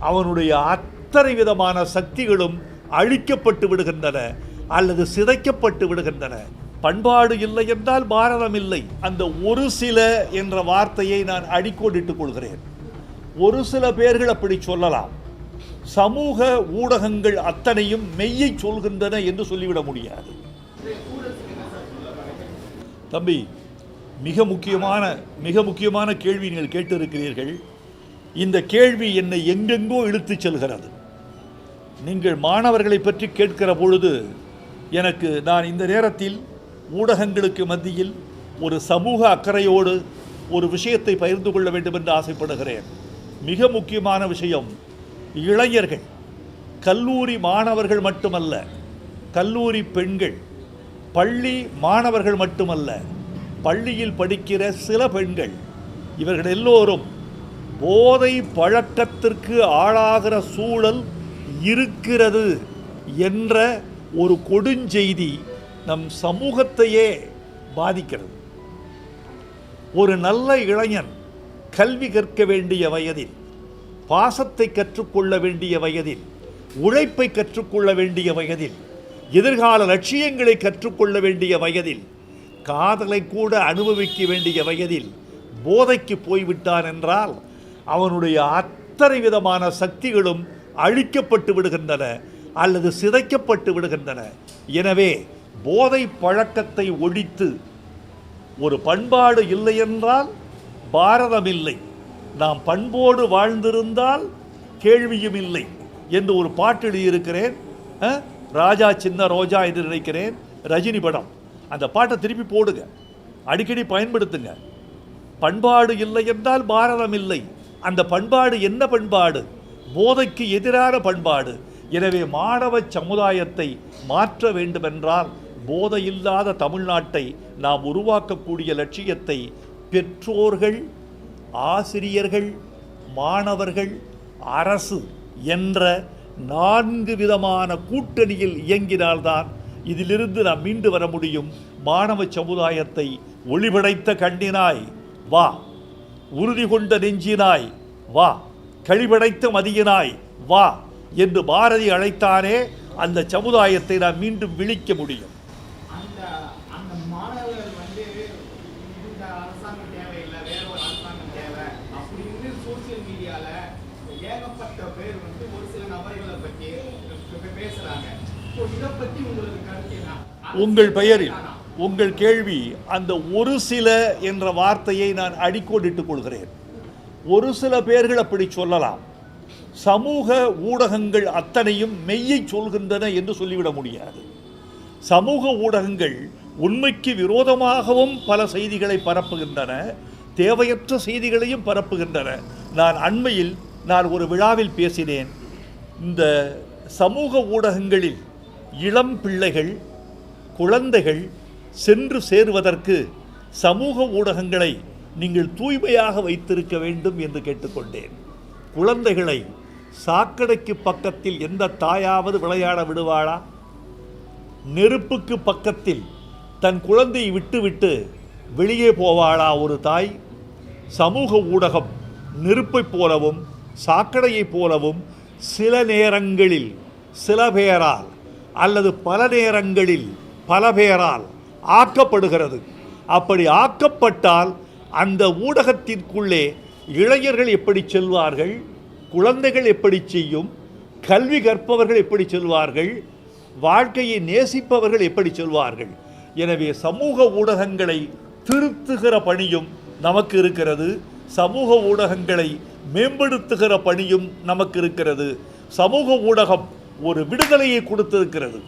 அவனுடைய அத்தனை விதமான சக்திகளும் அழிக்கப்பட்டு விடுகின்றன அல்லது சிதைக்கப்பட்டு விடுகின்றன. பண்பாடு இல்லை என்றால் பாரதம் இல்லை. அந்த ஒரு சில என்ற வார்த்தையை நான் அடிக்கோடிட்டுக் கொள்கிறேன். ஒரு சில பேர்கள் அப்படி சொல்லலாம். சமூக ஊடகங்கள் அத்தனையும் மெய்யை சொல்கின்றன என்று சொல்லிவிட முடியாது. தம்பி, மிக முக்கியமான கேள்வி நீங்கள் கேட்டிருக்கிறீர்கள். இந்த கேள்வி என்னை எங்கெங்கோ இழுத்துச் செல்கிறது. நீங்கள் மாணவர்களை பற்றி கேட்கிற பொழுது நான் இந்த நேரத்தில் ஊடகங்களுக்கு மத்தியில் ஒரு சமூக அக்கறையோடு ஒரு விஷயத்தை பகிர்ந்து கொள்ள வேண்டும் என்று ஆசைப்படுகிறேன். மிக முக்கியமான விஷயம், இளைஞர்கள், கல்லூரி மாணவர்கள் மட்டுமல்ல, கல்லூரி பெண்கள், பள்ளி மாணவர்கள் மட்டுமல்ல, பள்ளியில் படிக்கிற சில பெண்கள், இவர்கள் எல்லோரும் போதை பழக்கத்திற்கு ஆளாகிற சூழல் இருக்கிறது என்ற ஒரு கொடுஞ்செய்தி நம் சமூகத்தையே பாதிக்கிறது. ஒரு நல்ல இளைஞன் கல்வி கற்க வேண்டிய வயதில், பாசத்தை கற்றுக்கொள்ள வேண்டிய வயதில், உழைப்பை கற்றுக்கொள்ள வேண்டிய வயதில், எதிர்கால லட்சியங்களை கற்றுக்கொள்ள வேண்டிய வயதில், காதலை கூட அனுபவிக்க வேண்டிய வயதில் போதைக்கு போய்விட்டான் என்றால் அவனுடைய அத்தனை விதமான சக்திகளும் அழிக்கப்பட்டு விடுகின்றன அல்லது சிதைக்கப்பட்டு விடுகின்றன. எனவே போதை பழக்கத்தை ஒழித்து, ஒரு பண்பாடு இல்லை என்றால் பாரதம் இல்லை, நாம் பண்போடு வாழ்ந்திருந்தால் கேள்வியும் இல்லை என்று ஒரு பாட்டு எழுதியிருக்கிறேன். ராஜா சின்ன ரோஜா என்று நினைக்கிறேன், ரஜினி படம். அந்த பாட்டை திருப்பி போடுங்க, அடிக்கடி பயன்படுத்துங்க. பண்பாடு இல்லை என்றால் பாரதம் இல்லை. அந்த பண்பாடு என்ன பண்பாடு? போதைக்கு எதிரான பண்பாடு. எனவே மாணவ சமுதாயத்தை மாற்ற வேண்டுமென்றால் போதையில்லாத தமிழ்நாட்டை நாம் உருவாக்கக்கூடிய லட்சியத்தை பெற்றோர்கள், ஆசிரியர்கள், மாணவர்கள், அரசு என்ற 4 விதமான கூட்டணியில் இயங்கினால்தான் இதிலிருந்து நாம் மீண்டு வர முடியும். மாணவ சமுதாயத்தை ஒளிபடைத்த கண்ணினாய் வா, உறுதி கொண்ட நெஞ்சினாய் வா, கழிபடைத்த மதியினாய் வா என்று பாரதி அழைத்தானே, அந்த சமுதாயத்தை நாம் மீண்டும் விழிக்க முடியும். உங்கள் பெயரில் உங்கள் கேள்வி, அந்த ஒரு சில என்ற வார்த்தையை நான் அடிக்கோடிட்டுக் கொள்கிறேன். ஒரு சில பேர்கள் அப்படி சொல்லலாம். சமூக ஊடகங்கள் அத்தனையும் மெய்யை சொல்கின்றன என்று சொல்லிவிட முடியாது. சமூக ஊடகங்கள் உண்மைக்கு விரோதமாகவும் பல செய்திகளை பரப்புகின்றன, தேவையற்ற செய்திகளையும் பரப்புகின்றன. நான் அண்மையில் ஒரு விழாவில் பேசினேன். இந்த சமூக ஊடகங்களில் இளம் பிள்ளைகள், குழந்தைகள் சென்று சேருவதற்கு சமூக ஊடகங்களை நீங்கள் தூய்மையாக வைத்திருக்க வேண்டும் என்று கேட்டுக்கொண்டேன். குழந்தைகளை சாக்கடைக்கு பக்கத்தில் எந்த தாயாவது விளையாட விடுவாளா? நெருப்புக்கு பக்கத்தில் தன் குழந்தையை விட்டுவிட்டு வெளியே போவாளா ஒரு தாய்? சமூக ஊடகம் நெருப்பைப் போலவும் சாக்கடையைப் போலவும் சில நேரங்களில் சில பேரால் அல்லது பல நேரங்களில் பல பேரால் ஆக்கப்படுகிறது. அப்படி ஆக்கப்பட்டால் அந்த ஊடகத்திற்குள்ளே இளைஞர்கள் எப்படி செல்வார்கள்? குழந்தைகள் எப்படி செய்யும்? கல்வி கற்பவர்கள் எப்படி செல்வார்கள்? வாழ்க்கையை நேசிப்பவர்கள் எப்படி செல்வார்கள்? எனவே சமூக ஊடகங்களை திருத்துகிற பணியும் நமக்கு இருக்கிறது. சமூக ஊடகங்களை மேம்படுத்துகிற பணியும் நமக்கு இருக்கிறது. சமூக ஊடகம் ஒரு விடுதலையை கொடுத்திருக்கிறது.